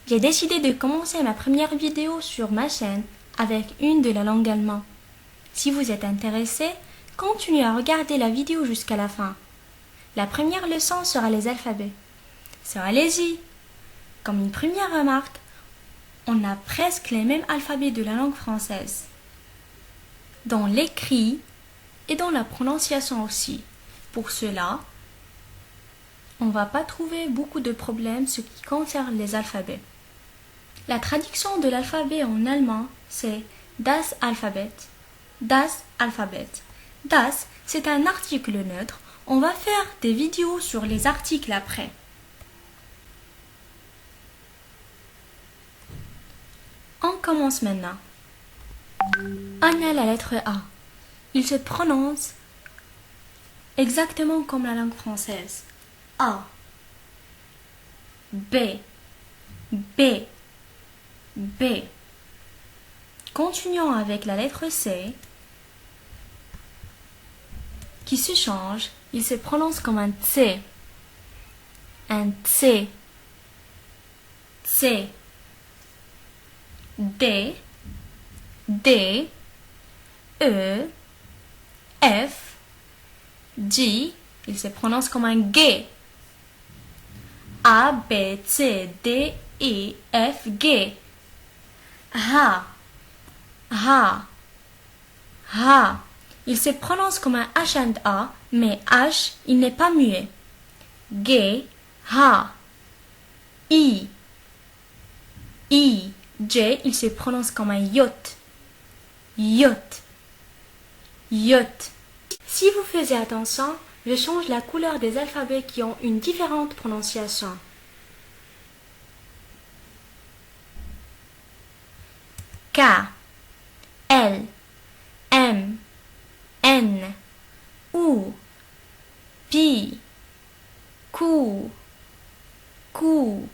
J'ai décidé de commencer ma première vidéo sur ma chaîne avec une de la langue allemande. Si vous êtes intéressé, continuez à regarder la vidéo jusqu'à la fin. La première leçon sera les alphabets. So, allez-y! Comme une première remarque, on a presque les mêmes alphabets de la langue française. Dans l'écrit et dans la prononciation aussi. Pour cela, on ne va pas trouver beaucoup de problèmes ce qui concerne les alphabets. La traduction de l'alphabet en allemand, c'est das Alphabet. Das Alphabet. Das, c'est un article neutre. On va faire des vidéos sur les articles après. On commence maintenant. On a la lettre A. Il se prononce exactement comme la langue française. A. B. B. B. Continuons avec la lettre C qui se change. Il se prononce comme un C. Un C. C. D. D. E. F. G. Il se prononce comme un G. A, B, C, D, E, F, G. H. H. H. Il se prononce comme un H and A, mais H, il n'est pas muet. G. H. I. I. J, il se prononce comme un yacht. Yacht. Yacht. Si vous faisiez attention, je change la couleur des alphabets qui ont une différente prononciation. K, L, M, N, O, P, Q, Q,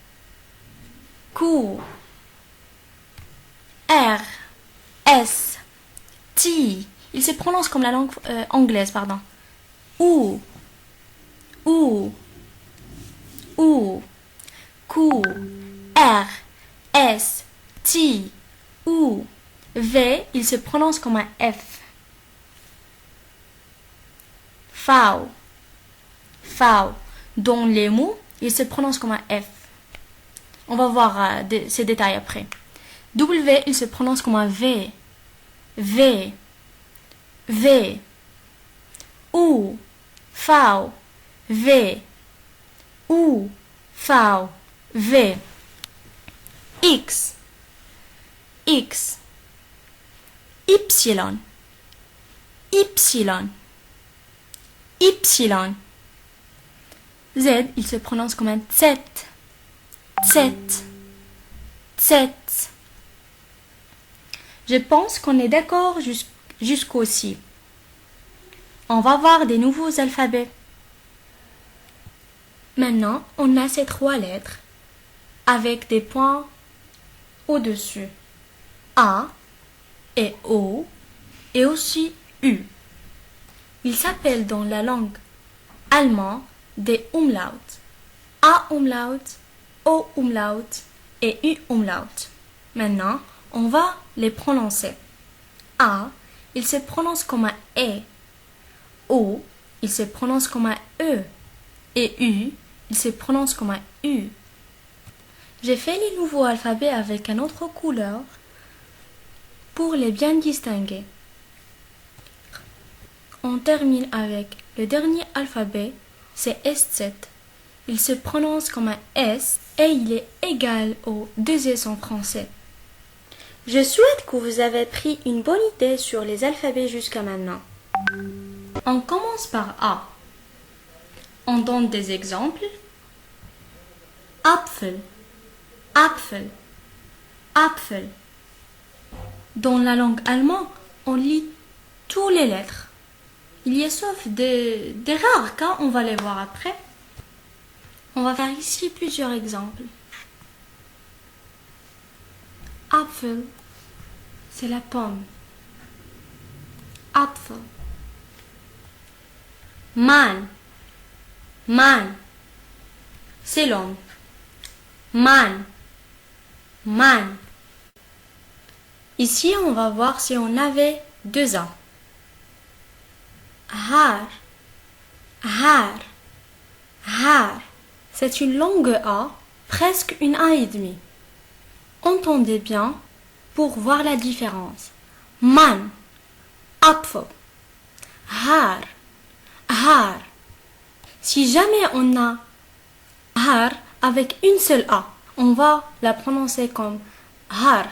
Q, R, S, T. Il se prononce comme la langue anglaise, pardon. U, U, U, Q, R, S, T, U, V, il se prononce comme un F. V, V, dans les mots, il se prononce comme un F. On va voir ces détails après. W, il se prononce comme un V. V, V, U, V, V, U, V, V, X, X, Y, Y, Y, Z, il se prononce comme un Z, Z, Z. Je pense qu'on est d'accord jusqu'au-ci. On va voir des nouveaux alphabets. Maintenant, on a ces trois lettres avec des points au-dessus. A et O et aussi U. Ils s'appellent dans la langue allemande des Umlaut. A Umlaut, O Umlaut et U Umlaut. Maintenant, on va les prononcer. A, il se prononce comme un E. O, il se prononce comme un E. Et U, il se prononce comme un U. J'ai fait les nouveaux alphabets avec une autre couleur pour les bien distinguer. On termine avec le dernier alphabet, c'est SZ. Il se prononce comme un S et il est égal aux deux S en français. Je souhaite que vous avez pris une bonne idée sur les alphabets jusqu'à maintenant. On commence par A. On donne des exemples. Apfel, Apfel, Apfel. Dans la langue allemande, on lit toutes les lettres. Il y a sauf des rares cas, on va les voir après. On va faire ici plusieurs exemples. Apfel, c'est la pomme. Apfel. Man, man, c'est l'homme. Man, Man. Ici, on va voir si on avait deux A. Har. Har. Har. C'est une longue A, presque une A et demie. Entendez bien pour voir la différence. Man. Apfel. Har. Har. Si jamais on a har avec une seule A, on va la prononcer comme har,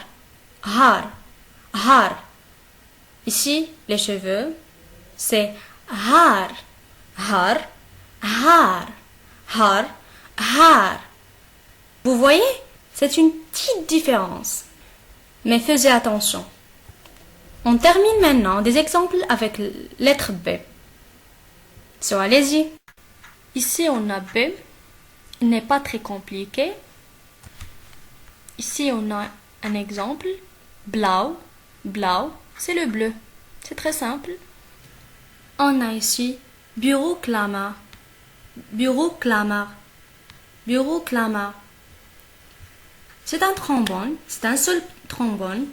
har, har. Ici, les cheveux, c'est har, har, har, har, har. Vous voyez, c'est une petite différence. Mais faites attention. On termine maintenant des exemples avec lettre B. So, allez-y. Ici, on a B. Il n'est pas très compliqué. Ici, on a un exemple. Blau. Blau, c'est le bleu. C'est très simple. On a ici Büroklammer. Büroklammer. Büroklammer. C'est un trombone. C'est un seul trombone.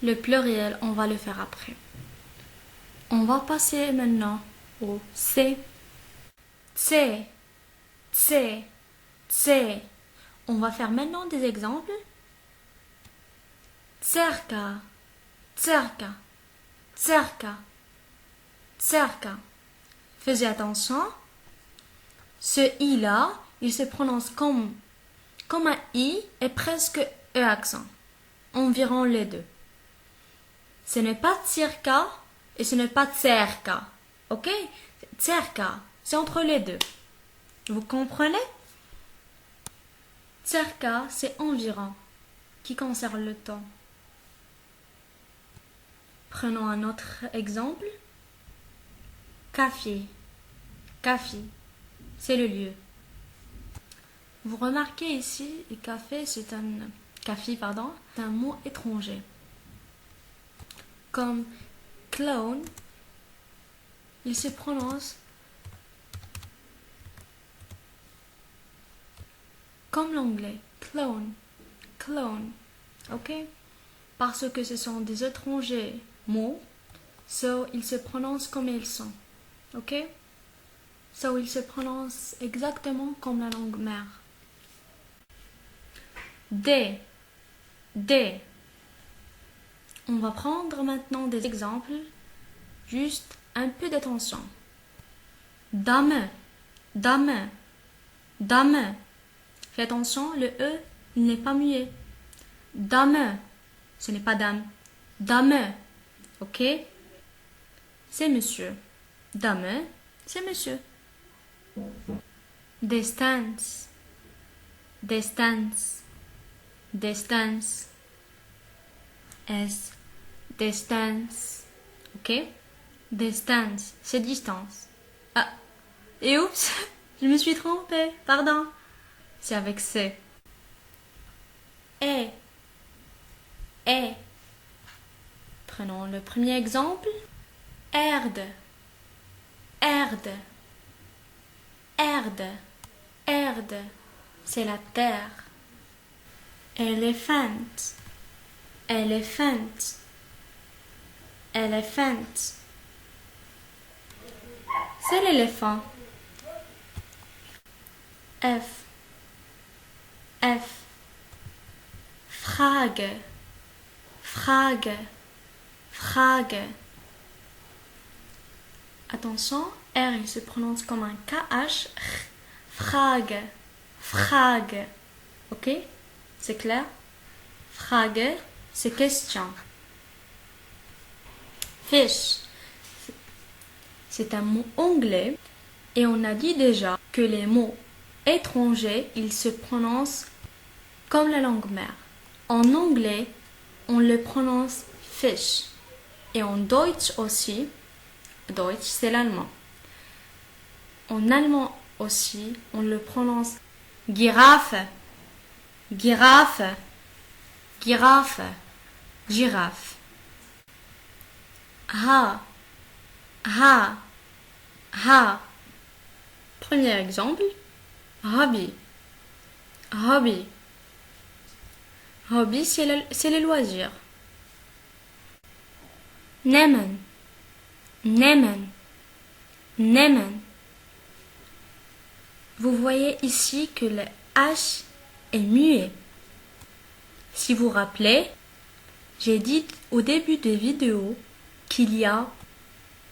Le pluriel, on va le faire après. On va passer maintenant au C. C. C. C. On va faire maintenant des exemples. Cerca. Cerca. Cerca. Cerca. Faites attention. Ce i-là, il se prononce comme un i et presque e accent. Environ les deux. Ce n'est pas circa et ce n'est pas cerca. Ok? Cerca, c'est entre les deux. Vous comprenez? Cerca, c'est environ, qui conserve le temps. Prenons un autre exemple. Café. Café, c'est le lieu. Vous remarquez ici, café, c'est un mot étranger. Comme clown, il se prononce comme l'anglais, clown, clown, ok? Parce que ce sont des étrangers mots, so ils se prononcent comme ils sont, ok? So ils se prononcent exactement comme la langue mère. D, D. On va prendre maintenant des exemples, juste un peu d'attention. Dame, dame, dame. Fais attention, le E, il n'est pas muet. Dame, ce n'est pas dame. Dame, ok? C'est monsieur. Dame, c'est monsieur. Distance, distance, distance. S, distance, ok? Distance, c'est distance. Ah, et oups, je me suis trompée, pardon. C'est avec C. Et. Prenons le premier exemple. Erde. Erde. Erde. Erde. C'est la terre. Elephant. Elephant. Elephant. C'est l'éléphant. F. F. Frage. Frage. Frage. Attention, R il se prononce comme un KH. Frage. Frage. Ok? C'est clair? Frage, c'est question. Fish. C'est un mot anglais et on a dit déjà que les mots étrangers, ils se prononcent comme la langue mère. En anglais, on le prononce fish. Et en Deutsch aussi, Deutsch c'est l'allemand. En allemand aussi, on le prononce Giraffe, Giraffe, Giraffe, Girafe. Ha, ha, ha. Premier exemple, hobby, hobby, Hobby, c'est les loisirs. Nehmen, nehmen, nehmen. Vous voyez ici que le H est muet. Si vous vous rappelez, j'ai dit au début de vidéo qu'il y a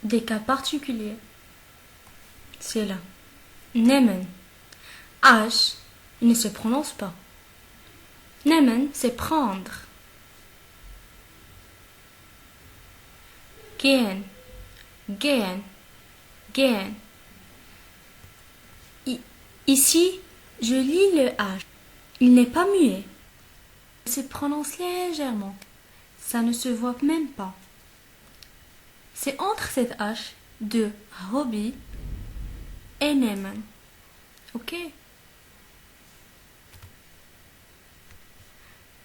des cas particuliers. C'est là. Nehmen. H, il ne se prononce pas. Nehmen, c'est prendre. Gehen, gehen, gehen. Ici, je lis le H. Il n'est pas muet. Il se prononce légèrement. Ça ne se voit même pas. C'est entre cette H de Hobby et nehmen. Ok?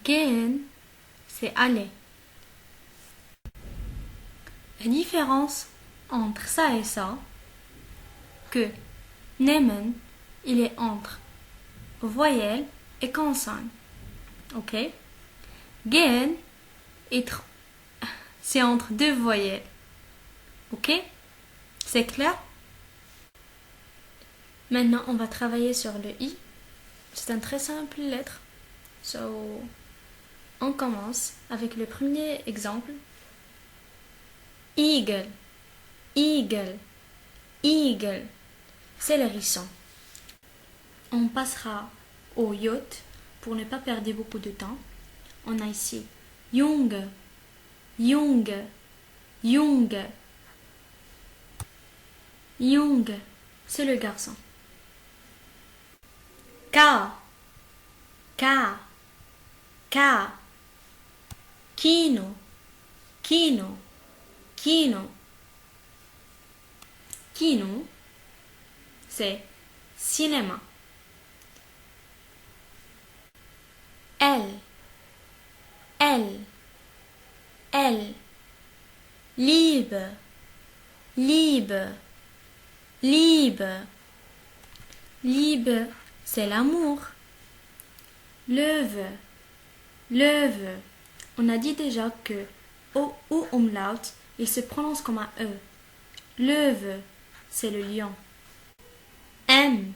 Gehen, c'est aller. La différence entre ça et ça, que nehmen, il est entre voyelle et consonne. Ok? Gehen, c'est entre deux voyelles. Ok? C'est clair? Maintenant, on va travailler sur le I. C'est une très simple lettre. So, on commence avec le premier exemple. Eagle, eagle, eagle. C'est l'hérisson. On passera au yacht pour ne pas perdre beaucoup de temps. On a ici Junge, Junge, Junge. Junge, c'est le garçon. K, K, K. Kino, Kino, Kino. Kino, c'est cinéma. L, L, L. Liebe, Liebe, Liebe. Liebe, c'est l'amour. Löwe, Löwe. On a dit déjà que O ou umlaut, il se prononce comme un E. Löwe, c'est le lion. M,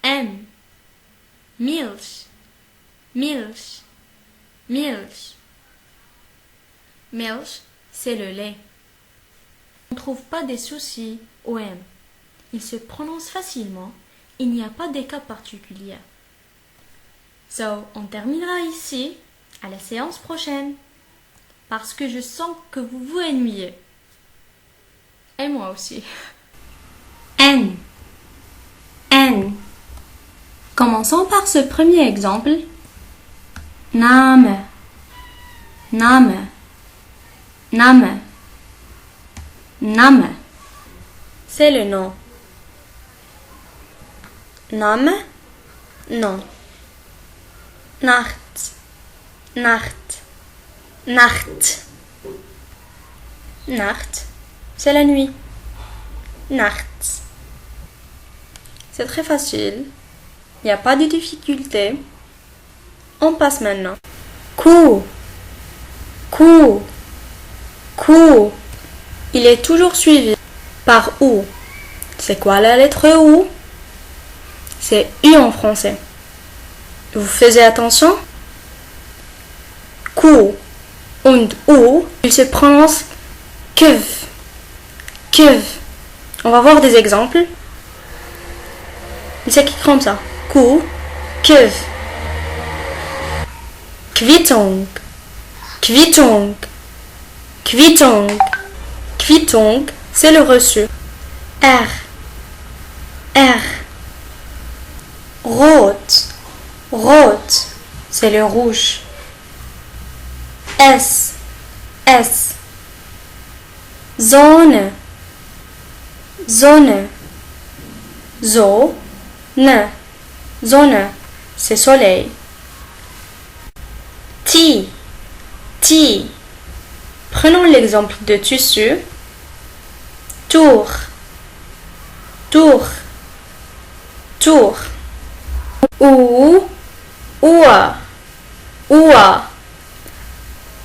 M. Milch, Milch, Milch. Milch, c'est le lait. On ne trouve pas des soucis au M. Il se prononce facilement. Il n'y a pas de cas particuliers. So, on terminera ici. À la séance prochaine. Parce que je sens que vous vous ennuyez. Et moi aussi. N. N. Commençons par ce premier exemple. Name. Name. Name. Name. C'est le nom. Name. Non. Nacht. Nacht. Nacht. Nacht. C'est la nuit. Nacht. C'est très facile. Il n'y a pas de difficulté. On passe maintenant. Coup. Coup. Coup. Il est toujours suivi par OU. C'est quoi la lettre OU? C'est U en français. Vous faisiez attention? Coup und OU, il se prononce kev. Kev. On va voir des exemples. Il s'écrit comme ça. Coup, kev. Quittung. Quittung. Quittung. Quittung, c'est le reçu. R. R. Rot. Rot, c'est le rouge. S. S. Zone. Zone. Zone. Zone, c'est soleil. T. T. Prenons l'exemple de tissu. Tour. Tour. Tour. Ou. Oua. Oua.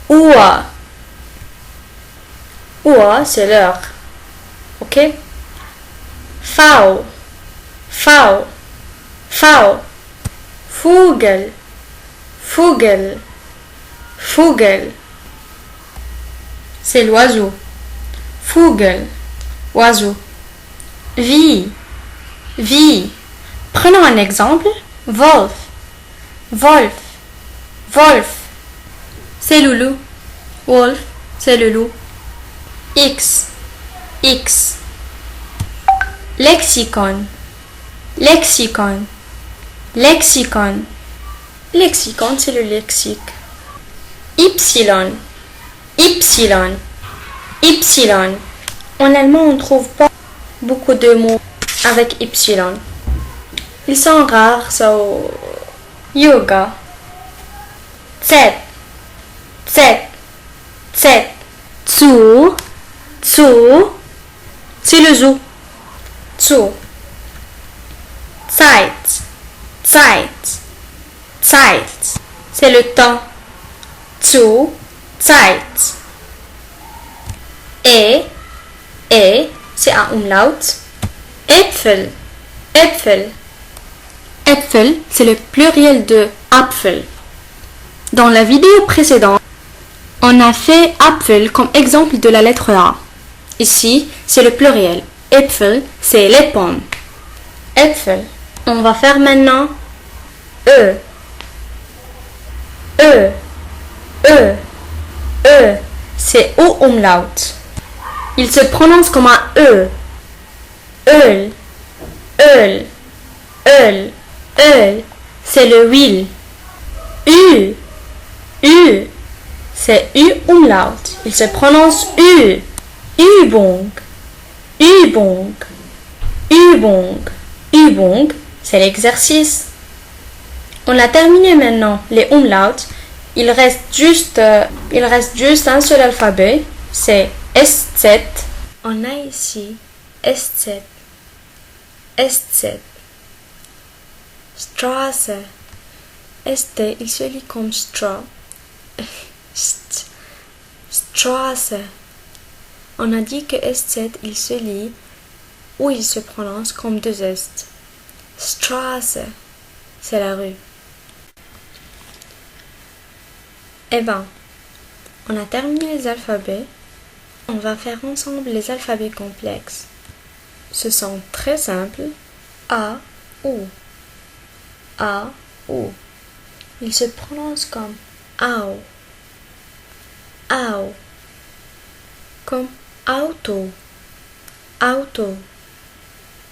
Oua. Oua, c'est l'heure. Ok? Fau. Fau. Fau. Vogel. Vogel. Vogel. C'est l'oiseau. Vogel. Oiseau. Vie. Vie. Prenons un exemple. Wolf. Wolf. Wolf. C'est le loup. Wolf, c'est le loup. X. X. Lexicon. Lexicon. Lexicon. Lexicon, c'est le lexique. Y. Y. Y. En allemand, on ne trouve pas beaucoup de mots avec Y. Ils sont rares, so yoga. Z. Z. Z. Zoo. Zoo. C'est le zoo. Zoo. Zeit. Zeit. Zeit. C'est le temps. Zoo. Zeit. Et, c'est un umlaut. Äpfel. Äpfel. Äpfel, c'est le pluriel de Apfel. Dans la vidéo précédente, on a fait Apfel comme exemple de la lettre A. Ici, c'est le pluriel. Äpfel, c'est les pommes. Äpfel. On va faire maintenant E. E. E. E. C'est O umlaut. Il se prononce comme un E. Öl. Öl. Öl. Öl. C'est le huile. U. U. C'est U umlaut. Il se prononce U. Übung. Übung. Übung. Übung. C'est l'exercice. On a terminé maintenant les umlauts. Il reste juste un seul alphabet. C'est SZ. On a ici SZ. SZ. Straße. ST, il se lit comme straw. Straße. On a dit que SZ, il se lit ou il se prononce comme deux S. Straße. C'est la rue. Eh ben, on a terminé les alphabets. On va faire ensemble les alphabets complexes. Ce sont très simples. A, ou. A, ou. Il se prononce comme au. Au. Comme auto. Auto.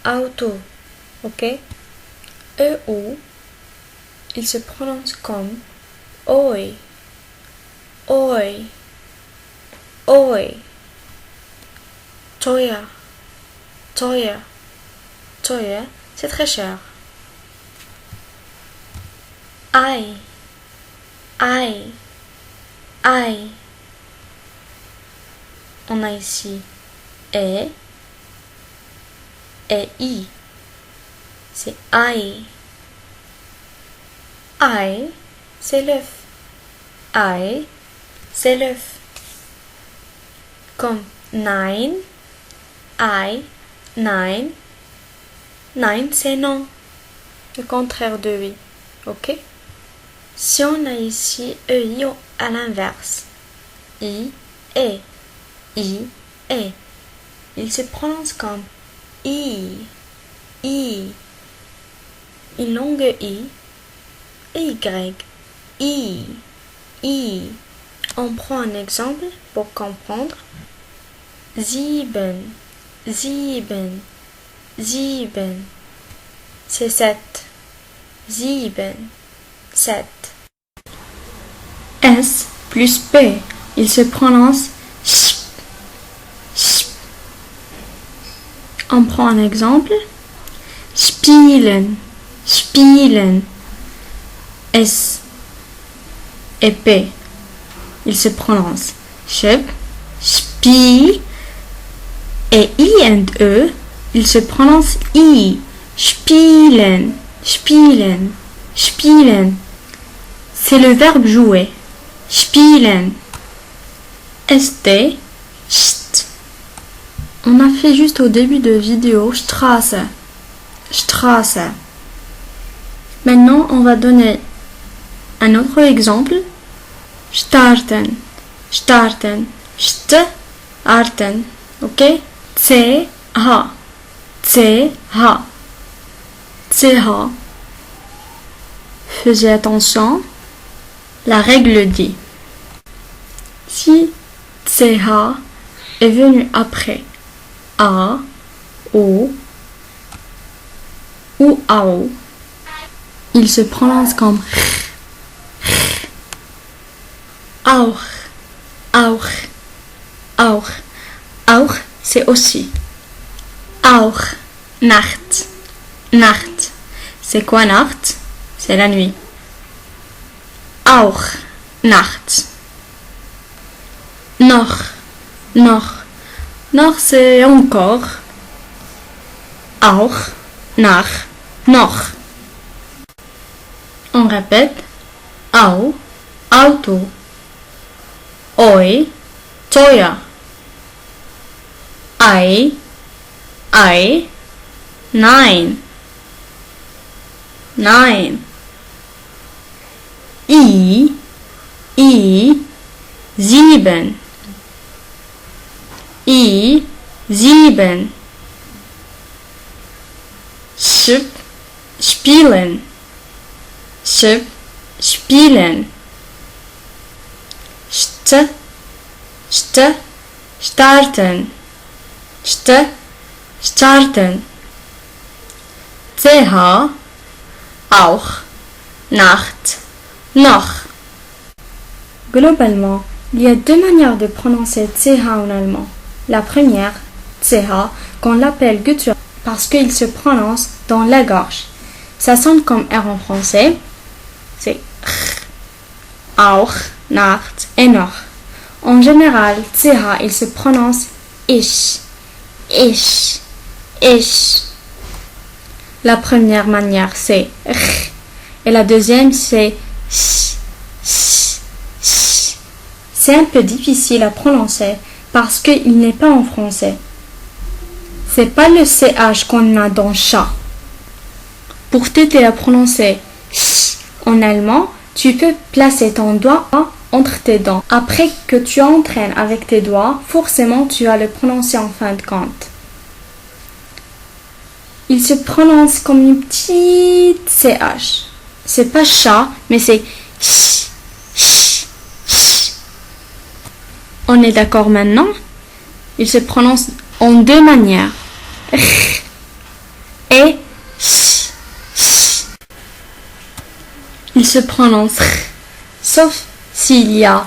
Auto. Ok? E, ou. Il se prononce comme oi. Oi. Oi. Teuer. Teuer. Teuer, c'est très cher. Ei. Ei. Ei. On a ici et i. C'est ei. Ei, c'est l'œuf. Ei, c'est l'œuf. Comme nein. Ei, nein. Nein, c'est non. Le contraire de oui. Ok? Si on a ici EI à l'inverse. I, E. I, E. Il se prononce comme I. I. Une longue I. Et Y. I. I. On prend un exemple pour comprendre. Sieben. Sieben. Sieben. C'est 7. Sieben. 7. S plus P. Il se prononce sh. Sh. On prend un exemple. Spielen. Spielen. S et P. Il se prononce ship. Spi. Et I and E. Il se prononce I. Spielen. Spielen. Spielen. C'est c'est le verbe jouer. Spielen. ST. St. On a fait juste au début de vidéo Straße. Straße. Maintenant, on va donner un autre exemple. Starten. Starten. Starten. Ok? C-H. C-H. C-H. Faisez attention. La règle dit. Si CH est venu après A, O ou AO, il se prononce comme auch, auch, auch, auch, c'est aussi. Auch, Nacht, Nacht. C'est quoi Nacht? C'est la nuit. Auch, Nacht. Noch, noch. Noch, c'est encore. Auch, nach, noch. On répète. Au, Auto. Oi, teuer. Ei, nein. Nein. I, sieben. I, sieben. Spielen. Spielen. Starten. Starten. CH, auch, Nacht, noch. Globalement, il y a deux manières de prononcer CH en allemand. La première, CH, qu'on l'appelle guttural parce qu'il se prononce dans la gorge. Ça sonne comme R en français. C'est auch, Nacht et noch. En général, CH, il se prononce ich. La première manière, c'est r. Et la deuxième, c'est sh. C'est un peu difficile à prononcer parce qu'il n'est pas en français. C'est pas le CH qu'on a dans chat. Pour t'aider à prononcer sh en allemand, tu peux placer ton doigt entre tes dents. Après que tu entraînes avec tes doigts, forcément tu vas le prononcer en fin de compte. Il se prononce comme une petite CH. C'est pas chat, mais c'est ch. On est d'accord maintenant? Il se prononce en deux manières. Et ch. Il se prononce sauf s'il y a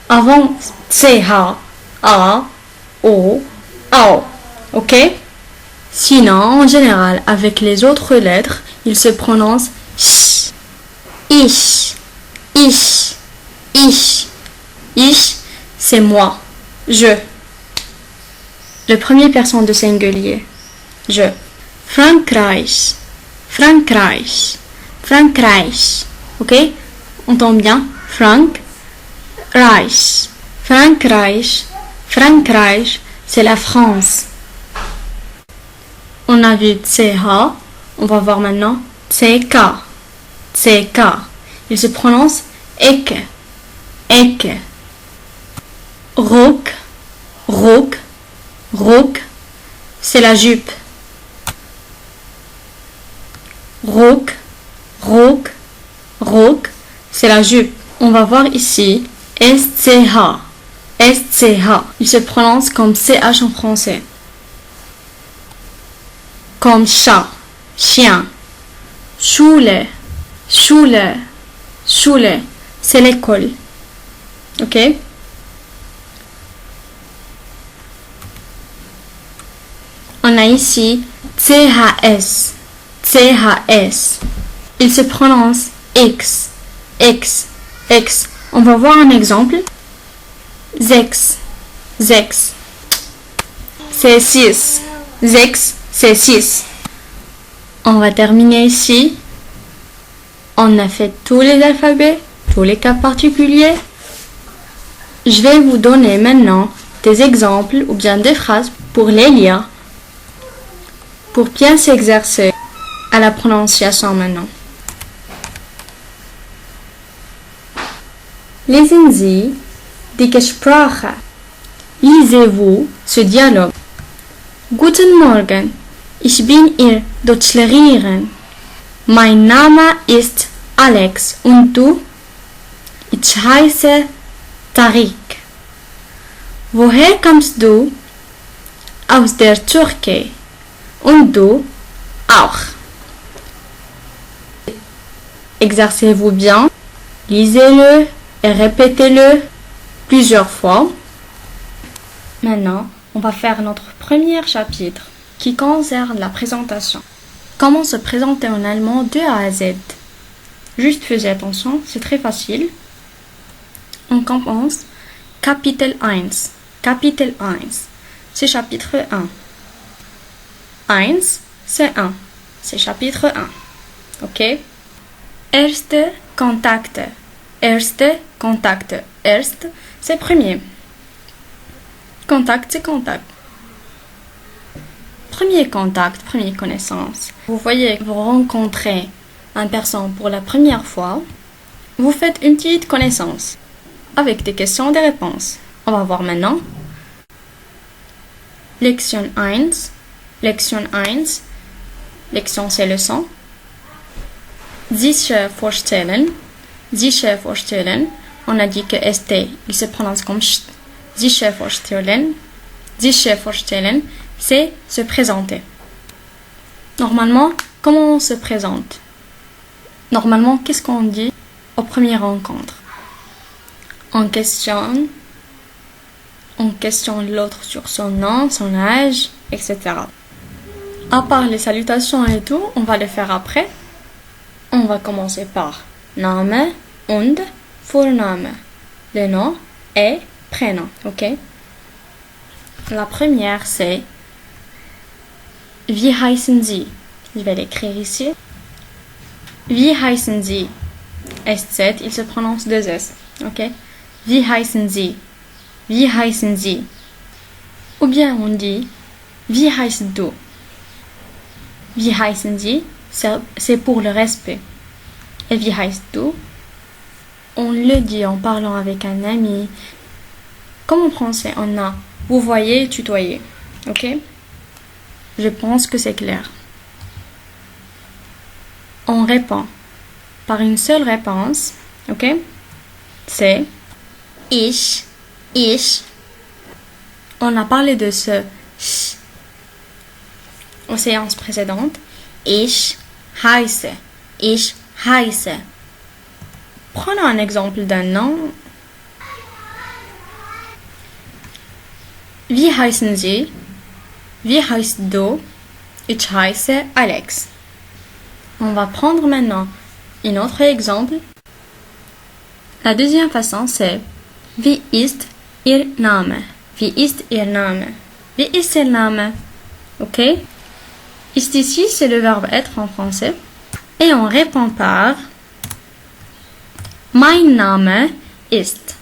avant CH, A, O, AO. Ok? Sinon, en général, avec les autres lettres, il se prononce sh. Ich, c'est moi, je. Le premier personne de singulier, je. Frankreich. Ok? On entend bien? Frankreich, c'est la France. On a vu CH, on va voir maintenant CK. Il se prononce Ecke. Rock, c'est la jupe. Rock, c'est la jupe. On va voir ici SCH. Il se prononce comme CH en français. Comme chat, chien. Schule, c'est l'école. Ok? On a ici CHS. Il se prononce X. On va voir un exemple. Sechs. C'est 6. C'est 6. On va terminer ici. On a fait tous les alphabets. tous les cas particuliers. Je vais vous donner maintenant des exemples ou bien des phrases pour les lire, pour bien s'exercer à la prononciation maintenant. Lesen Sie die Sprache. Lisez-vous ce dialogue. Guten Morgen, ich bin Ihr Deutschlehrerin. Mein Name ist Alex und du? Ich heiße Tariq. Woher kommst du? Aus der Türkei. Und du? Auch. Exercez-vous bien, lisez-le et répétez-le plusieurs fois. Maintenant, on va faire notre premier chapitre qui concerne la présentation. Comment se présenter en allemand de A à Z. Juste faisez attention, c'est très facile. On commence Kapitel 1. Kapitel 1, c'est chapitre 1. 1, c'est 1. C'est chapitre 1. Ok? Erste Kontakte. Erste Kontakte. Erste, c'est premier. Contact, c'est contact. Premier contact, première connaissance. Vous voyez que vous rencontrez une personne pour la première fois. Vous faites une petite connaissance avec des questions et des réponses. On va voir maintenant. Lection 1. Lection 1. Lection, c'est leçon. Sich vorstellen. Sich vorstellen. On a dit que ST, il se prononce comme ch. Sich vorstellen. Sich vorstellen, c'est se présenter. Normalement, comment on se présente? Normalement, qu'est-ce qu'on dit aux premières rencontres? On questionne l'autre sur son nom, son âge, etc. À part les salutations et tout, on va les faire après. On va commencer par Name und Vorname. Le nom et prénom, ok? La première, c'est Wie heißen Sie? Je vais l'écrire ici. Wie heißen Sie? S7, il se prononce 2 S, ok? Wie heißen Sie? Wie heißen Sie? Ou bien on dit Wie heißt du? Wie heißen Sie? C'est pour le respect. Et wie heißt du? On le dit en parlant avec un ami. Comme en français, on a vous voyez, tutoyer. Ok? Je pense que c'est clair. On répond par une seule réponse. Ok? C'est ich. On a parlé de ce ch aux séances précédentes. Ich heiße. Prenons un exemple d'un nom. Wie heißen Sie? Wie heißt du? Ich heiße Alex. On va prendre maintenant un autre exemple. La deuxième façon, c'est Wie ist Ihr Name? Wie ist Ihr Name? Wie ist Ihr Name? Ok? Ist ici, c'est le verbe être en français. Et on répond par Mein Name ist.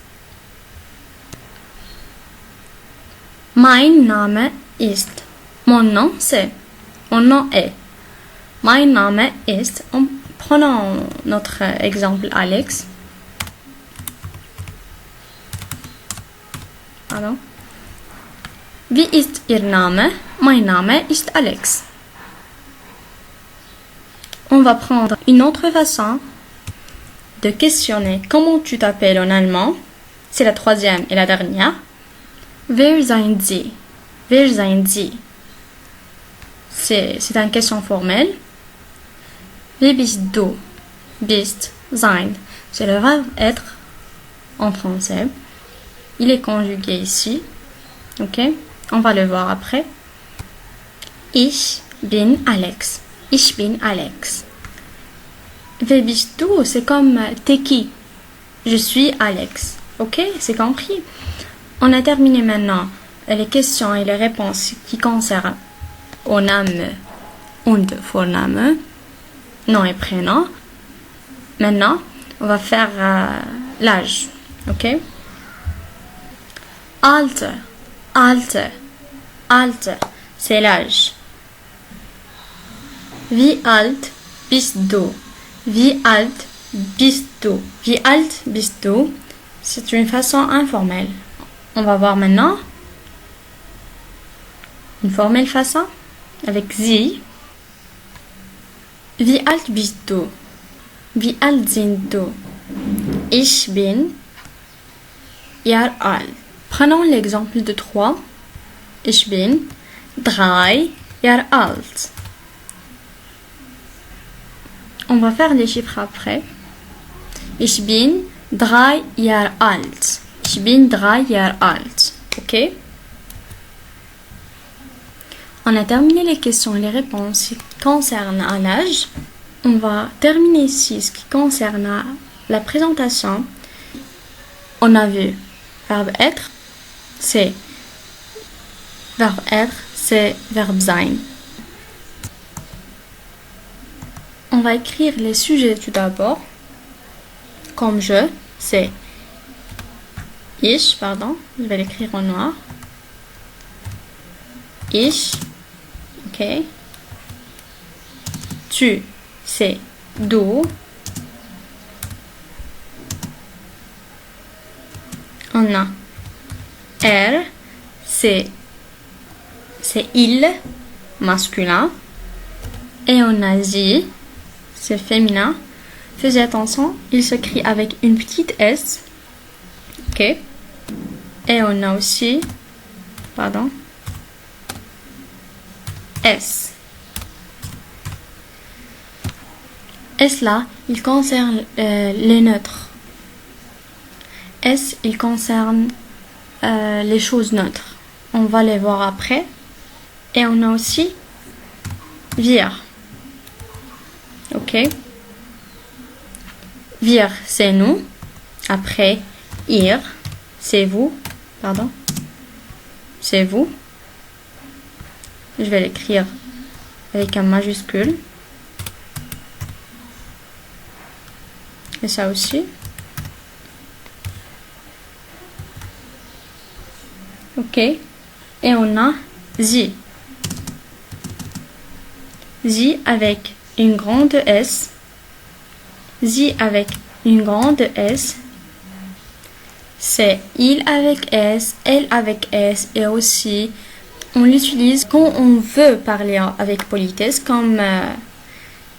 Mein Name ist. Mon nom c'est. Mon nom est. Mein Name ist. Prenons notre exemple Alex. Pardon. Wie ist Ihr Name? Mein Name ist Alex. On va prendre une autre façon de questionner comment tu t'appelles en allemand. C'est la troisième et la dernière. Wer sind Sie? Wer sind Sie? C'est une question formelle. Wie bist du? Bist, sein. C'est le verbe être en français. Il est conjugué ici. Ok? On va le voir après. Ich bin Alex. Ich bin Alex. Wer bist du? C'est comme t'es qui? Je suis Alex. Ok? C'est compris? On a terminé maintenant les questions et les réponses qui concernent au Name und Vorname, nom et prénom. Maintenant, On va faire l'âge. Ok? Alter, alter, alter. C'est l'âge. Wie alt bist du? Wie alt bist du? Wie alt bist du? C'est une façon informelle. On va voir maintenant une formelle façon avec sie. Wie alt bist du? Wie alt sind du? Ich bin Jahr alt. Prenons l'exemple de 3. Ich bin 3 Jahre alt. On va faire les chiffres après. Ich bin 3 Jahre alt. Ich bin 3 Jahre alt. Ok? On a terminé les questions et les réponses qui concernent l'âge. On va terminer ici ce qui concerne la présentation. On a vu verbe être, c'est verbe être, c'est verbe sein. On va écrire les sujets tout d'abord. Comme je, c'est ich, pardon, je vais l'écrire en noir. Ich, ok. Tu, c'est du. On a er, c'est il, masculin. Et on a sie, c'est féminin. Faites attention, il s'écrit avec une petite s. Ok. Et on a aussi, pardon, s. S là, il concerne les neutres. S, il concerne les choses neutres. On va les voir après. Et on a aussi wir. Ok. Wir, c'est nous. Après, ihr, c'est vous. Pardon. C'est vous. Je vais l'écrire avec un majuscule. Et ça aussi. Ok. Et on a sie. Sie avec une grande S. Sie avec une grande S. C'est il avec S, elle avec S. Et aussi, on l'utilise quand on veut parler avec politesse, comme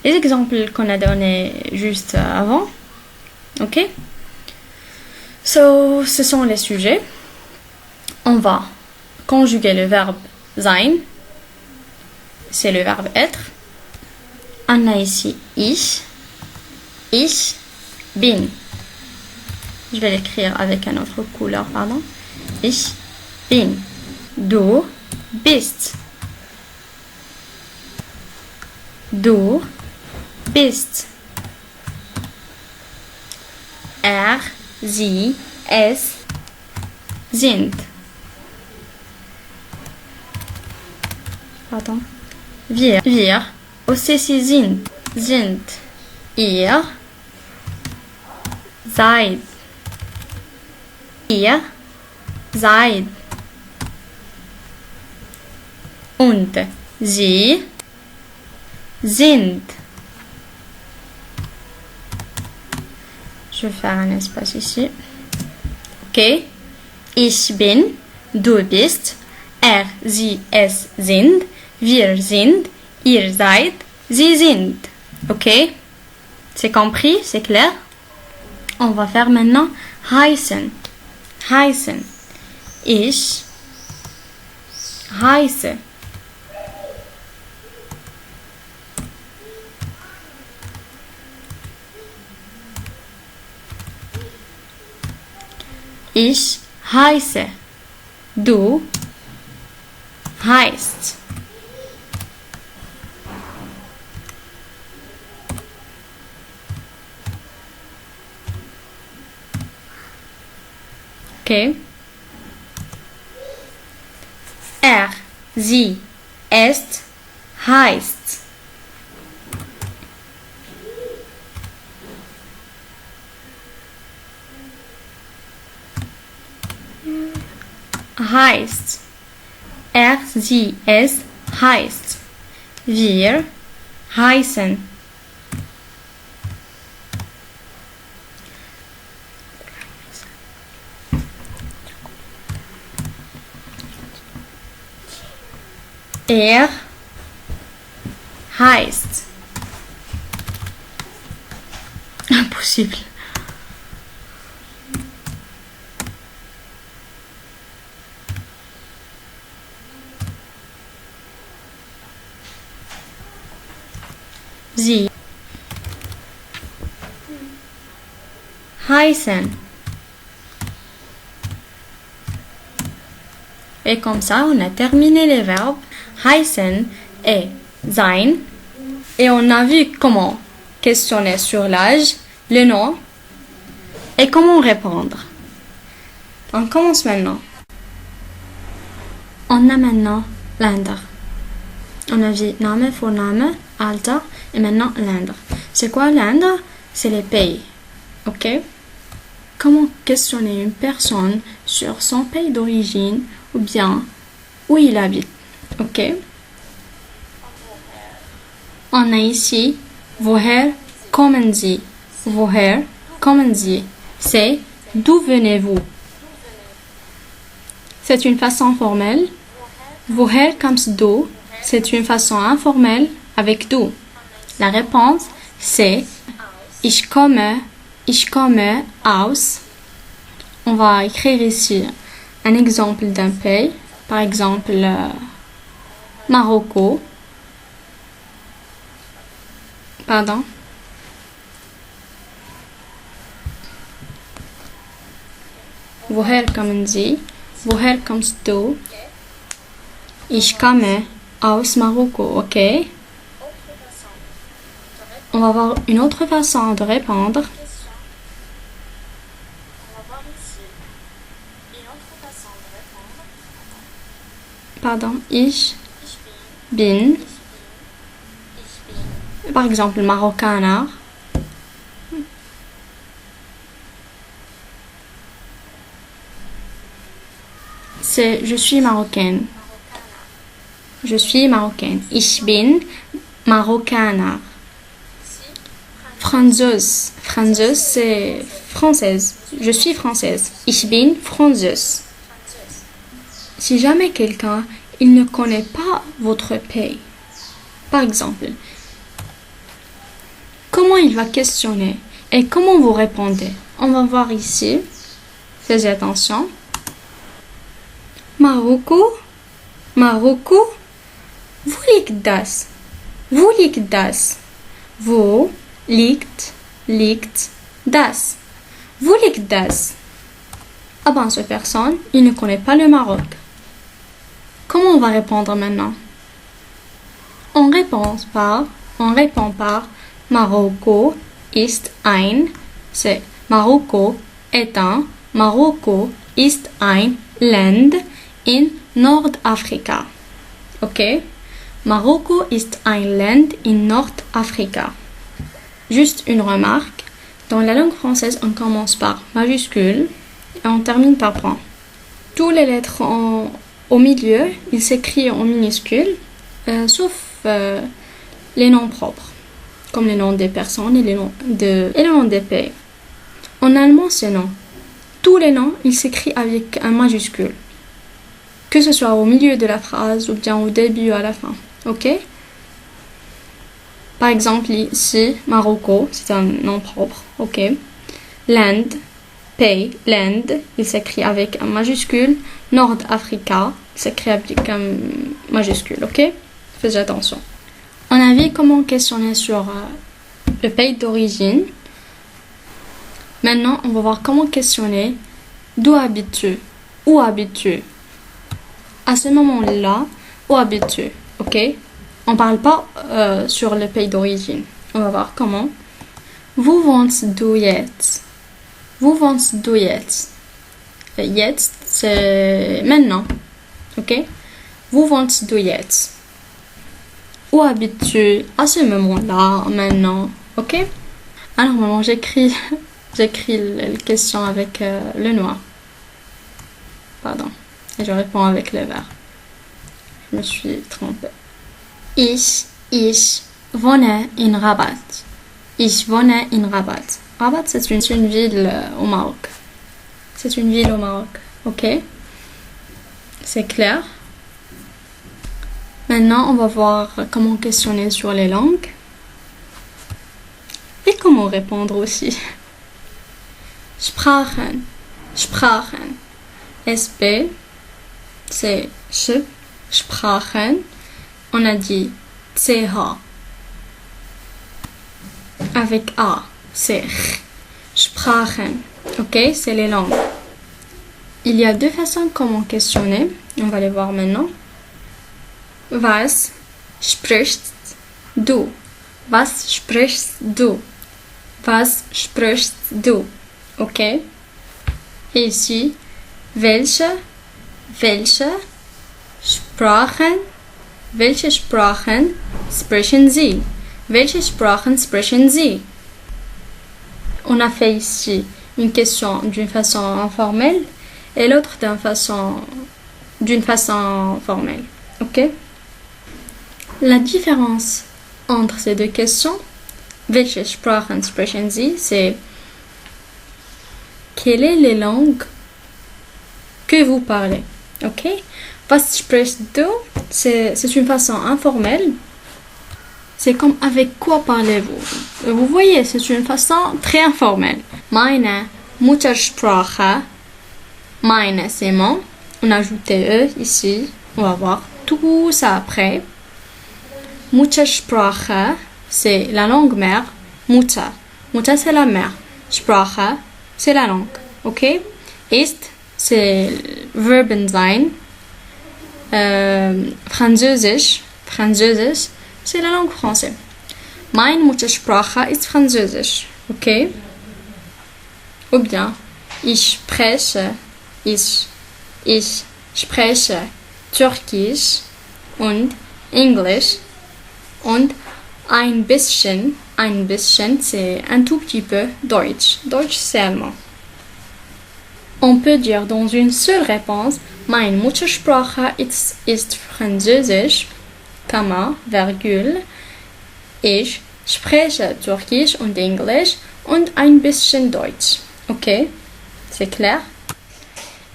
les exemples qu'on a donnés juste avant. Ok? So, ce sont les sujets. On va conjuguer le verbe sein. C'est le verbe être. On a ici ich. Ich bin. Je vais l'écrire avec une autre couleur, pardon. Ich bin. Du bist. Du bist. Er, sie, es sind. Pardon. Wir. Aussi sie sind. Sind. Ihr. Seid. Ihr seid. Und sie sind. Je vais faire un espace ici. Ok. Ich bin, du bist, er, sie, es sind, wir sind, ihr seid, sie sind. Ok. C'est compris? C'est clair? On va faire maintenant heißen. Heißen. Ich heiße. Ich heiße. Du heißt. Okay. Er, sie, es heißt. heißt. Er, sie, es heißt. Wir heißen. Er heißt. Impossible. Sie heißen. Et comme ça, on a terminé les verbes heißen et sein. Et on a vu comment questionner sur l'âge, le nom et comment répondre. On commence maintenant. On a maintenant länder. On a vu Name, Vorname, Alter et maintenant länder. C'est quoi länder? C'est les pays. Ok? Comment questionner une personne sur son pays d'origine ou bien où il habite? Ok? On a ici Woher kommen Sie? Woher kommen Sie? C'est d'où venez-vous? C'est une façon formelle. Woher kommst du? C'est une façon informelle avec d'où. La réponse c'est ich komme aus. On va écrire ici un exemple d'un pays. Par exemple, Marocco. Pardon. Woher kommen Sie? Woher kommst du? Ich komme aus Marokko, ok? On va voir une autre façon de répondre. Pardon, ich bin. Par exemple, marocaner. C'est je suis marocaine. Je suis marocaine. Ich bin Marokkaner. Französ. Französ, c'est française. Je suis française. Ich bin Französ. Si jamais quelqu'un, il ne connaît pas votre pays, par exemple, comment il va questionner et comment vous répondez? On va voir ici. Faites attention. Marokko. Marokko. Wo liegt das? Wo liegt das? Wo liegt das? Wo liegt das? Ah ben, cette personne, il ne connaît pas le Maroc. Comment on va répondre maintenant? On répond par Marokko ist ein, c'est Marokko est un, Marokko ist ein Land in Nordafrika. Ok? Marokko ist ein Land in Nordafrika. Juste une remarque. Dans la langue française, on commence par majuscule et on termine par point. Toutes les lettres au milieu, ils s'écrivent en minuscule, sauf les noms propres, comme les noms des personnes et les noms des pays. En allemand, c'est non. Tous les noms, ils s'écrivent avec un majuscule. Que ce soit au milieu de la phrase ou bien au début ou à la fin. Ok? Par exemple, ici, Marocco, c'est un nom propre. Ok? Land, pays, land, il s'écrit avec un majuscule. Nord-Africa, il s'écrit avec un majuscule. Ok? Faites attention. On a vu comment questionner sur le pays d'origine. Maintenant, on va voir comment questionner d'où habites-tu? Où habites-tu? À ce moment-là, où habites-tu? Ok? On parle pas sur le pays d'origine. On va voir comment. Wo wohnst du jetzt? Wo wohnst du jetzt? Jetzt, c'est maintenant. Ok? Wo wohnst du jetzt? Où habites-tu à ce moment-là, maintenant? Ok? Alors, maman, j'écris la question avec le noir. Pardon. Et je réponds avec le verbe. Je me suis trompée. Ich wohne in Rabat. Ich wohne in Rabat. Rabat, c'est une ville au Maroc. C'est une ville au Maroc. Ok? C'est clair? Maintenant, on va voir comment questionner sur les langues. Et comment répondre aussi. Sprachen. Sprachen. SB, c'est ch. Sprachen. On a dit CH. Avec A, c'est R. Sprachen. Ok, c'est les langues. Il y a deux façons comment questionner. On va les voir maintenant. Was sprichst du? Was sprichst du? Was sprichst du? Ok. Et ici, welche Sprachen sprechen Sie? Welche Sprachen sprechen Sie? On a fait ici une question d'une façon informelle et l'autre d'une façon formelle. Ok? La différence entre ces deux questions, welche Sprachen sprechen Sie, c'est quelles sont les langues que vous parlez. Ok? Was sprichst du? C'est une façon informelle. C'est comme avec quoi parlez-vous? Vous voyez, c'est une façon très informelle. Meine Muttersprache. Meine, c'est mon. On a ajouté E ici. On va voir tout ça après. Muttersprache, c'est la langue mère. Mutter. Mutter, c'est la mère. Sprache, c'est la langue. Ok? Ist, c'est Verben sein. Französisch, c'est la langue française. Meine Muttersprache ist Französisch. Ok? Ou bien, ich spreche Türkisch und Englisch und ein bisschen, c'est un tout petit peu Deutsch. Deutsch, c'est allemand. On peut dire dans une seule réponse, meine Muttersprache ist Französisch, virgule, ich spreche Türkisch und Englisch und ein bisschen Deutsch. Ok? C'est clair?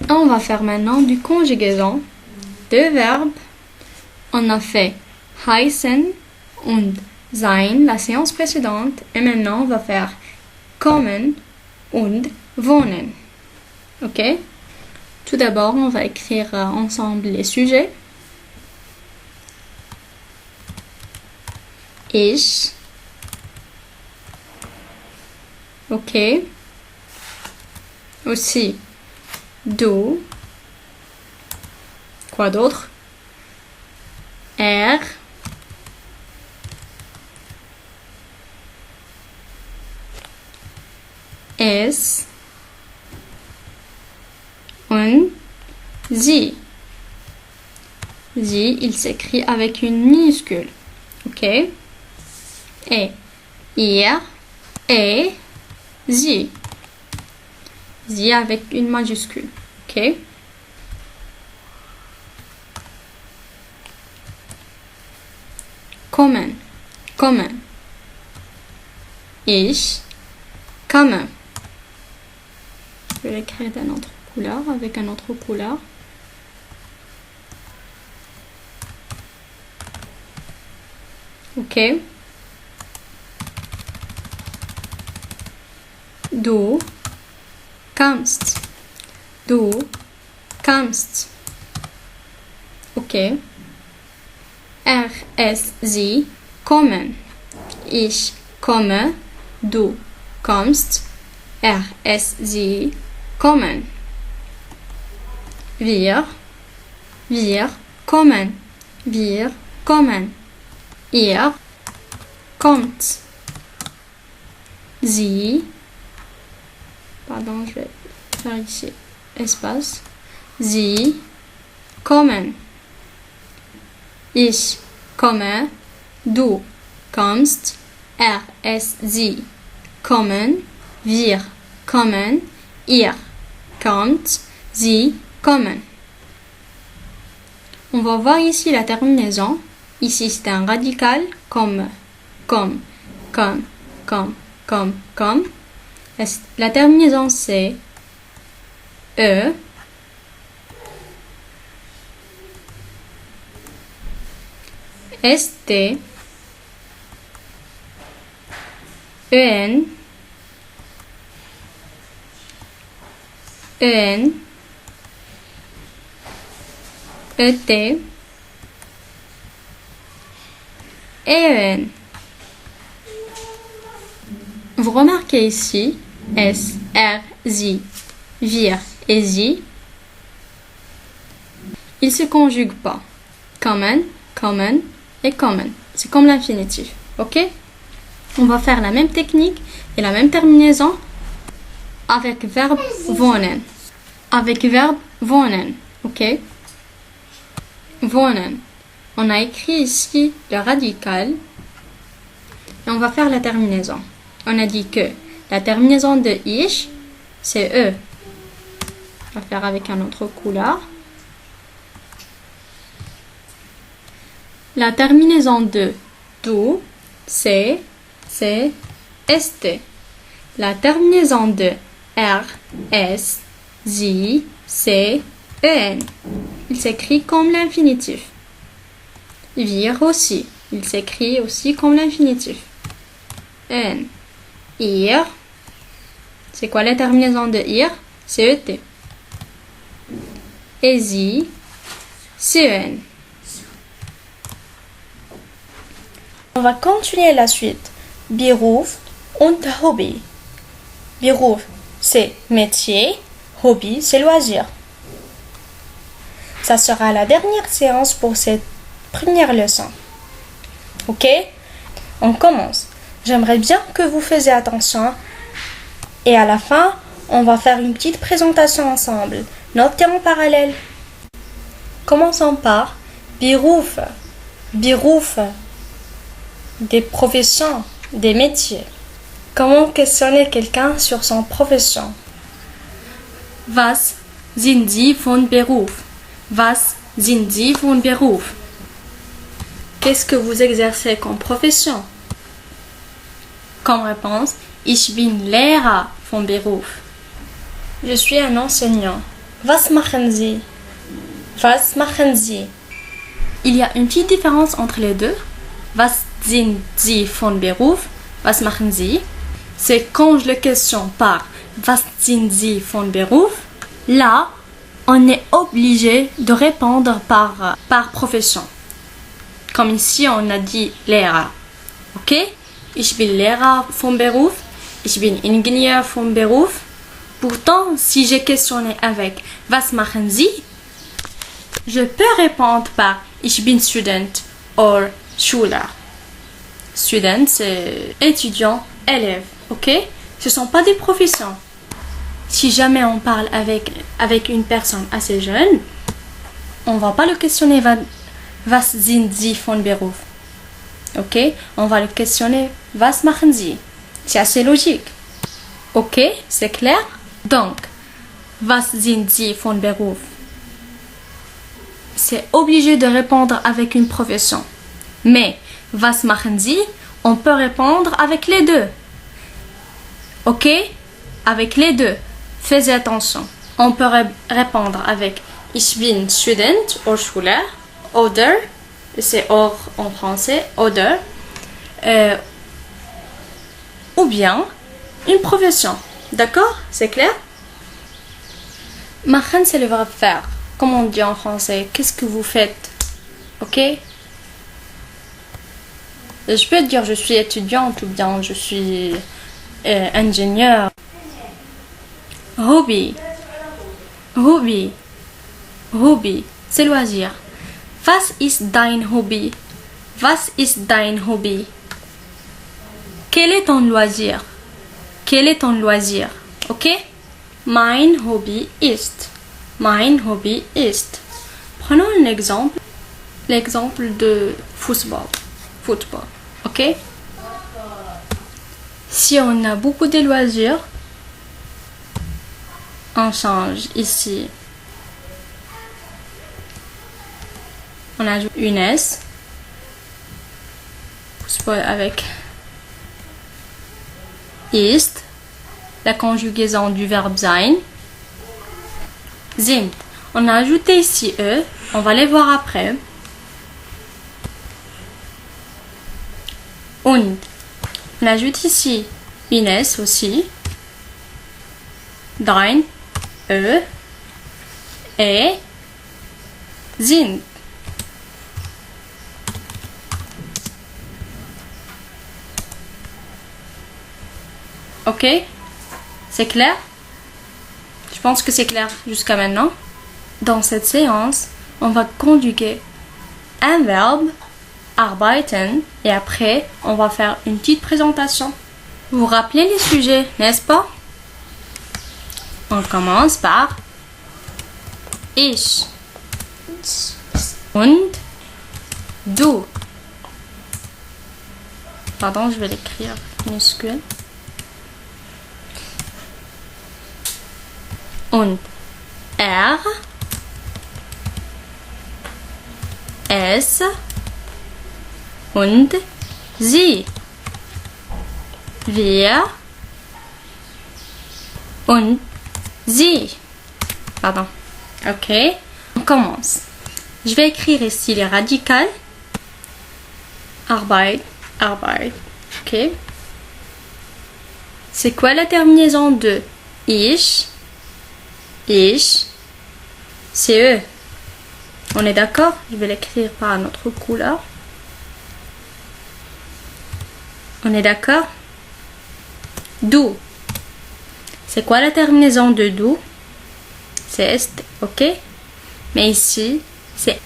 On va faire maintenant du conjugaison. Deux verbes. On a fait heißen und sein la séance précédente. Et maintenant, on va faire kommen und wohnen. Ok? Tout d'abord, on va écrire ensemble les sujets. Ich. Ok? Aussi, du. Quoi d'autre? Er. Es. Und sie. Sie, il s'écrit avec une minuscule. Ok? Et ihr. Et sie. Sie avec une majuscule. Ok? Kommen. Kommen. Ich komme. Je vais l'écrire d'une autre couleur, avec une autre couleur. Ok? Du kommst. Du kommst. Ok? Er, es, sie kommen. Ich komme. Du kommst. Er, es, sie kommen. Wir kommen. Wir kommen. Ihr kommt. Sie. Pardon, je vais faire ici espace. Sie kommen. Ich komme. Du kommst. Er, es, sie kommen. Wir kommen. Ihr kommt. Sie kommen. On va voir ici la terminaison. Ici, c'est un radical comme. La terminaison, c'est E. ST. EN. EN. ET. Et EN. Vous remarquez ici S, R, Z, vir et Z. Ils ne se conjuguent pas. Common, common et common. C'est comme l'infinitif. Ok? On va faire la même technique et la même terminaison avec verbe wohnen. Avec verbe wohnen. Ok? Wohnen. On a écrit ici le radical et on va faire la terminaison. On a dit que la terminaison de ich, c'est E. On va faire avec un autre couleur. La terminaison de du, c'est ST. La terminaison de R, S, Z, c'est EN. Il s'écrit comme l'infinitif. Vir aussi. Il s'écrit aussi comme l'infinitif. EN. Ir. C'est quoi la terminaison de ir? C'est ET. Et Z, c'est EN. On va continuer la suite. Beruf und Hobby. Beruf, c'est métier. Hobby, c'est loisir. Ça sera la dernière séance pour cette première leçon. Ok? On commence. J'aimerais bien que vous faisiez attention. Et à la fin, on va faire une petite présentation ensemble. Notez en parallèle. Commençons par Beruf. Beruf. Des professions, des métiers. Comment questionner quelqu'un sur son profession? Was sind Sie von Beruf? Was sind Sie von Beruf? Qu'est-ce que vous exercez comme profession? Comme réponse, ich bin Lehrer von Beruf. Je suis un enseignant. Was machen Sie? Was machen Sie? Il y a une petite différence entre les deux. Was sind Sie von Beruf? Was machen Sie? C'est quand je le questionne par Was sind Sie von Beruf? Là, on est obligé de répondre par profession. Comme ici, on a dit Lehrer. Ok? Ich bin Lehrer von Beruf. Ich bin Ingenieur von Beruf. Pourtant, si j'ai questionné avec Was machen Sie? Je peux répondre par Ich bin Student or Schüler. Student, c'est étudiant, élève. Ok? Ce ne sont pas des professions. Si jamais on parle avec une personne assez jeune, on ne va pas le questionner Was sind Sie von Beruf? Ok? On va le questionner Was machen Sie? C'est assez logique. Ok? C'est clair? Donc, Was sind Sie von Beruf? C'est obligé de répondre avec une profession. Mais, Was machen Sie? On peut répondre avec les deux. Ok? Avec les deux. Faites attention. On peut répondre avec Ich bin Student or Schüler. Oder, c'est or en français, oder. Ou bien, une profession. D'accord? C'est clair? Machen, c'est le verbe faire. Comme on dit en français, qu'est-ce que vous faites? Ok? Je peux dire je suis étudiante ou bien je suis ingénieur. Hobby. Hobby. Hobby. C'est loisir. Was ist dein Hobby? Was ist dein Hobby? Quel est ton loisir? Quel est ton loisir? Ok? Mein Hobby ist. Mein Hobby ist. Prenons un exemple. L'exemple de football. Football. Ok? Si on a beaucoup de loisirs, on change ici. On ajoute une S. Avec ist, la conjugaison du verbe sein. Sind. On a ajouté ici E. On va les voir après. Und. On ajoute ici une S aussi. Dein. E. Et. Sind. Ok? C'est clair? Je pense que c'est clair jusqu'à maintenant. Dans cette séance, on va conjuguer un verbe, arbeiten, et après, on va faire une petite présentation. Vous vous rappelez les sujets, n'est-ce pas? On commence par ich und du. Pardon, je vais l'écrire minuscule. Und er, es und sie. Wir und sie. Pardon. Ok. On commence. Je vais écrire ici les radicales. Arbeit, Arbeit. Ok. C'est quoi la terminaison de ich? Ich, c'est E. On est d'accord? Je vais l'écrire par une autre couleur. On est d'accord? Du. C'est quoi la terminaison de du? C'est est, ok? Mais ici, c'est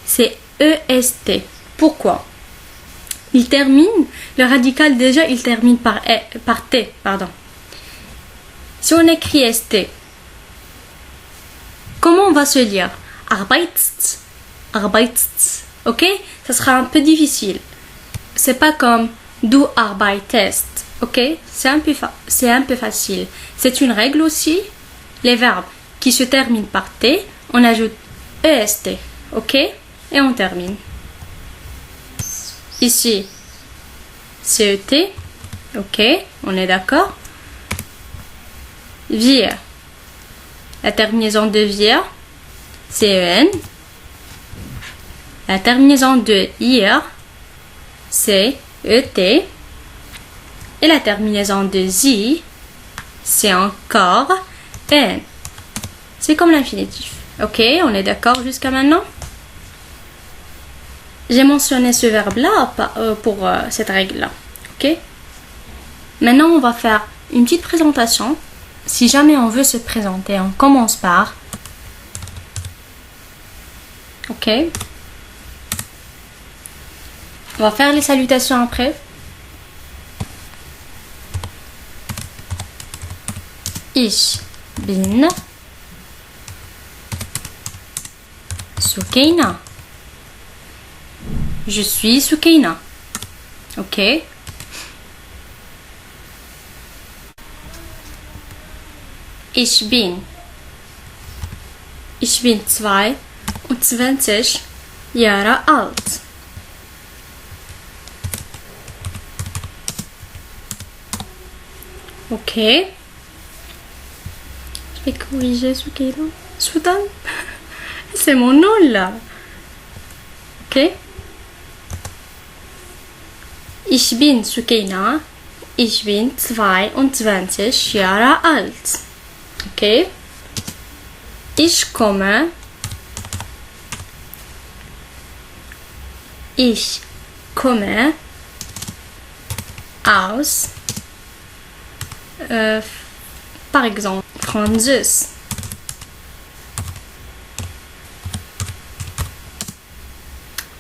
EST. Pourquoi? Il termine, le radical déjà, il termine par T, pardon. Si on écrit ST, comment on va se lire? Arbeitst, arbeitst, ok? Ça sera un peu difficile. C'est pas comme du arbeitest, ok? C'est un peu facile. C'est une règle aussi. Les verbes qui se terminent par T, on ajoute EST, ok? Et on termine. Ici, CET, ok? On est d'accord? Wir. La terminaison de wir, CEN. La terminaison de ir, c'est ET. Et la terminaison de sie, c'est encore N. C'est comme l'infinitif. Ok, on est d'accord jusqu'à maintenant? J'ai mentionné ce verbe-là pour cette règle-là. Ok? Maintenant, on va faire une petite présentation. Si jamais on veut se présenter, on commence par... Ok? On va faire les salutations après. Ich bin Sukeina. Je suis Sukeina. Ok? Ich bin 22 Jahre alt. Ok. Je vais corriger Sukeina. Soudan. C'est mon nom là. Ok. Ich bin Sukeina. Ich bin 22 Jahre alt. Ok. Ich komme aus, par exemple, Französisch.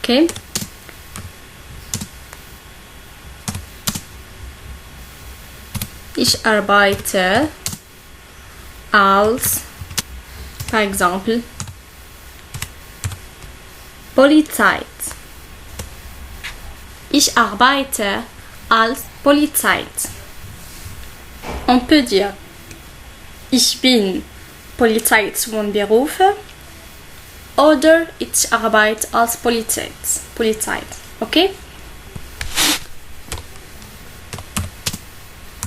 Ok. Ich arbeite als, par exemple, Polizei. Ich arbeite als Polizei. On peut dire ich bin Polizei zum Beruf oder ich arbeite als Polizei. Okay?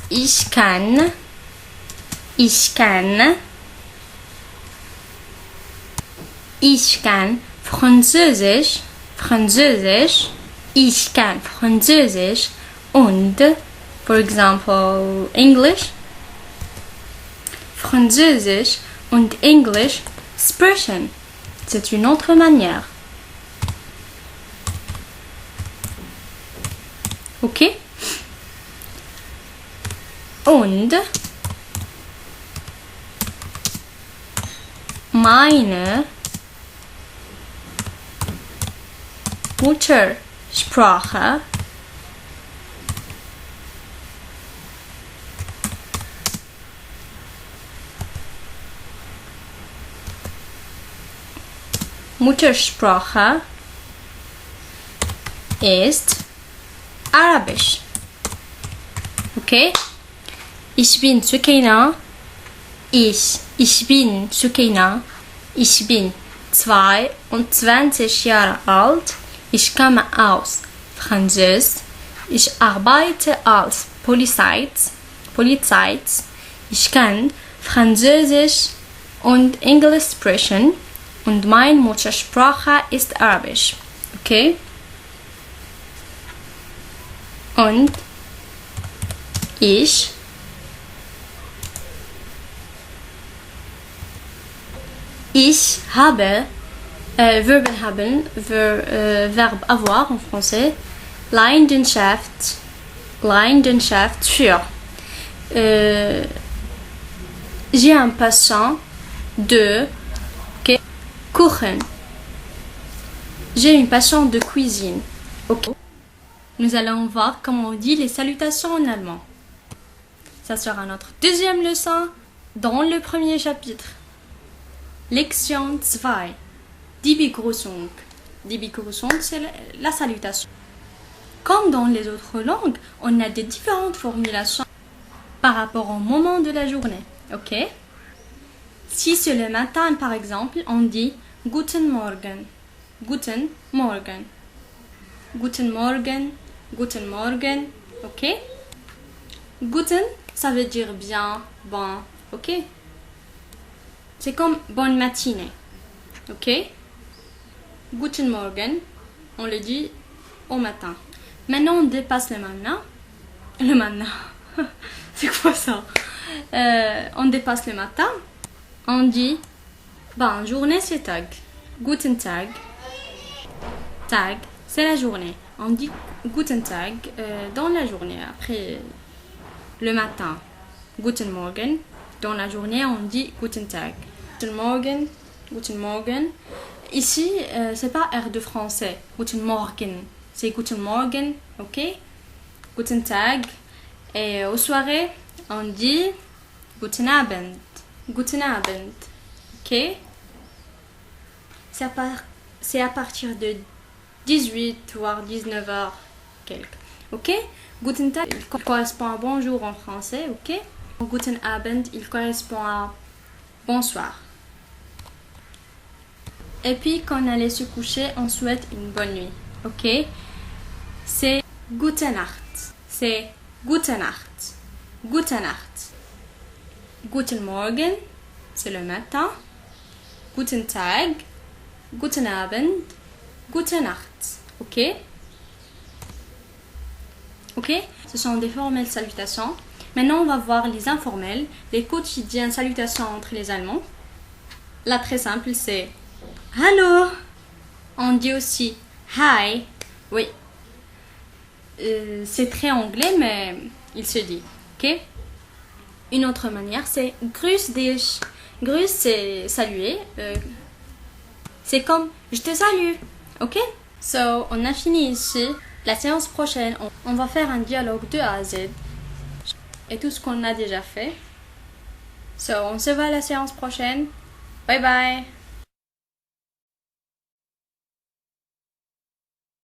Ich kann Französisch. Ich kann Französisch und, for example, English. Französisch und Englisch sprechen. C'est une autre manière. Okay? Und meine Muttersprache ist Arabisch. Okay? Ich bin Sukaina. Ich bin Sukaina. Ich bin 22 Jahre alt. Ich komme aus Französisch. Ich arbeite als Polizei. Ich kann Französisch und Englisch sprechen. Und meine Muttersprache ist Arabisch. Okay? Und ich habe Verben haben, Verbe avoir en français, Leidenschaft für. J'ai un passion de Kuchen. J'ai une passion de cuisine. Ok. Nous allons voir comment on dit les salutations en allemand. Ça sera notre deuxième leçon dans le premier chapitre. Lection 2. Die Begrüßung. Die Begrüßung, c'est la salutation. Comme dans les autres langues, on a des différentes formulations par rapport au moment de la journée. Ok? Si c'est le matin, par exemple, on dit Guten Morgen. Guten Morgen. Guten Morgen. Guten Morgen. Ok? Guten, ça veut dire bien, bon. Ok? C'est comme bonne matinée. Ok? Guten Morgen, on le dit au matin. Maintenant, on dépasse le matin. Le matin. C'est quoi ça? On dépasse le matin. On dit, bon, journée c'est Tag. Guten Tag. Tag, c'est la journée. On dit Guten Tag dans la journée. Après le matin, Guten Morgen. Dans la journée, on dit Guten Tag. Guten Morgen. Guten Morgen. Ici, c'est pas R de français. Guten Morgen. C'est Guten Morgen, ok? Guten Tag. Et aux soirées, on dit Guten Abend. Guten Abend. Ok? C'est à partir de 18 voire 19 heures quelques. Ok? Guten Tag, il correspond à bonjour en français, ok? Guten Abend, il correspond à bonsoir. Et puis, quand on allait se coucher, on souhaite une bonne nuit. Ok? C'est Gute Nacht. C'est Gute Nacht. Gute Nacht. Guten Morgen, c'est le matin. Guten Tag. Guten Abend. Gute Nacht. Ok? Ok? Ce sont des formelles salutations. Maintenant, on va voir les informelles, les quotidiennes salutations entre les Allemands. La très simple, c'est Hallo. On dit aussi Hi. Oui. C'est très anglais, mais il se dit. Ok? Une autre manière, c'est Grüß dich. Grüß, c'est saluer. C'est comme je te salue. Ok? So, on a fini ici. La séance prochaine, on va faire un dialogue de A à Z. Et tout ce qu'on a déjà fait. So, on se voit à la séance prochaine. Bye bye.